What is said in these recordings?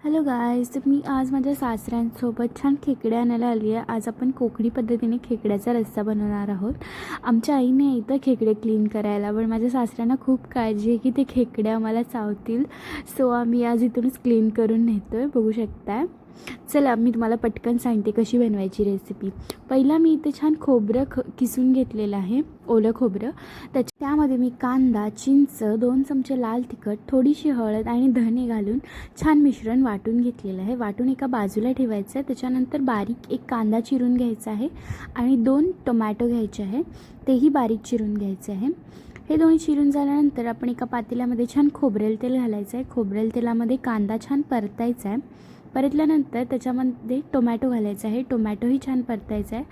Hello guys, तर मी आज माझ्या सासऱ्यांसोबत छान खेकड्या आणायला आली आहे. आज आपण कोकणी पद्धतीने खेकड्याचा रस्सा बनवणार आहोत. आमच्या आईने इथं खेकडे क्लीन करायला, पण माझ्या सासऱ्यांना खूप काळजी आहे की ते खेकडे आम्हाला चावतील. सो आम्ही आज इथूनच क्लीन करून नेतो आहे, बघू शकताय. चला मी तुम्हाला पटकन सांगते कशी बनवायची रेसिपी. पहिला मी इथे छान खोबरं किसून घेतलेलं आहे, ओलं खोबरं. त्यामध्ये मी कांदा, चिंच, 2 चमचे लाल तिखट, थोडीशी हळद आणि धने घालून छान मिश्रण वाटून घेतलेलं आहे. वाटून एका बाजूला ठेवायचं आहे. त्याच्यानंतर बारीक एक कांदा चिरून घ्यायचा आहे आणि 2 टोमॅटो घ्यायचे आहे, तेही बारीक चिरून घ्यायचे आहे. हे दोन्ही चिरून झाल्यानंतर आपण एका पातेल्यामध्ये छान खोबरेल तेल घालायचं आहे. खोबरेल तेलामध्ये कांदा छान परतायचा आहे. परतल्यानंतर त्याच्यामध्ये टोमॅटो घालायचा आहे. टोमॅटोही छान परतायचा आहे.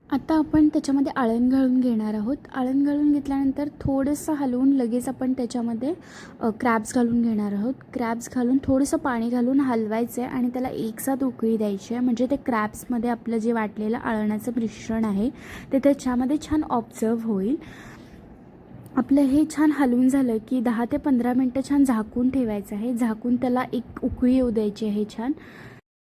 आता आपण त्याच्यामध्ये आळण घालून घेणार आहोत. आळण घालून घेतल्यानंतर थोडंसं हलवून लगेच आपण त्याच्यामध्ये क्रॅब्स घालून घेणार आहोत. क्रॅब्स घालून थोडंसं पाणी घालून हलवायचं आहे आणि त्याला एकसाथ उकळी द्यायची आहे. म्हणजे ते क्रॅब्समध्ये आपलं जे वाटलेलं आळणाचं मिश्रण आहे ते त्याच्यामध्ये छान ऑब्झर्व होईल. आपलं हे छान हलवून झालं की 10 ते 15 मिनटं छान झाकून ठेवायचं आहे. झाकून त्याला एक उकळी येऊ द्यायची आहे छान.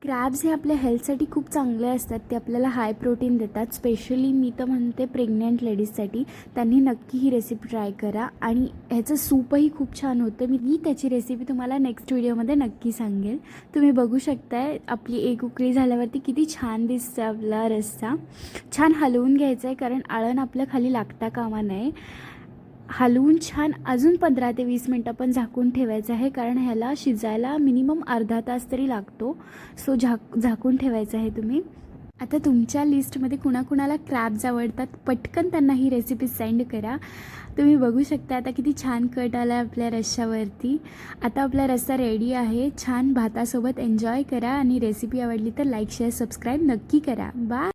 क्रॅब्स हे आपल्या हेल्थसाठी खूप चांगले असतात. ते आपल्याला हाय प्रोटीन देतात. स्पेशली मी तर म्हणते प्रेग्नंट लेडीजसाठी त्यांनी नक्की ही रेसिपी ट्राय करा. आणि ह्याचं सूपही खूप छान होतं. मी त्याची रेसिपी तुम्हाला नेक्स्ट व्हिडिओमध्ये नक्की सांगेल. तुम्ही बघू शकताय आपली एक उकळी झाल्यावरती किती छान दिसतं आपला रस्सा. छान हलवून घ्यायचं आहे, कारण आळण आपल्या खाली लागता कामा नये. हलवून छान अजून 15 ते 20 मिनटं पण झाकून ठेवायचं आहे, कारण ह्याला शिजायला मिनिमम अर्धा तास तरी लागतो. सो झाकून ठेवायचं आहे तुम्ही. आता तुमच्या लिस्टमध्ये कुणाकुणाला क्रॅब्स आवडतात पटकन त्यांना ही रेसिपी सेंड करा. तुम्ही बघू शकता आता किती छान कट आला आहे आपल्या रश्श्यावरती. आता आपला रस्सा रेडी आहे. छान भातासोबत एन्जॉय करा आणि रेसिपी आवडली तर लाईक, शेअर, सबस्क्राईब नक्की करा. बाय.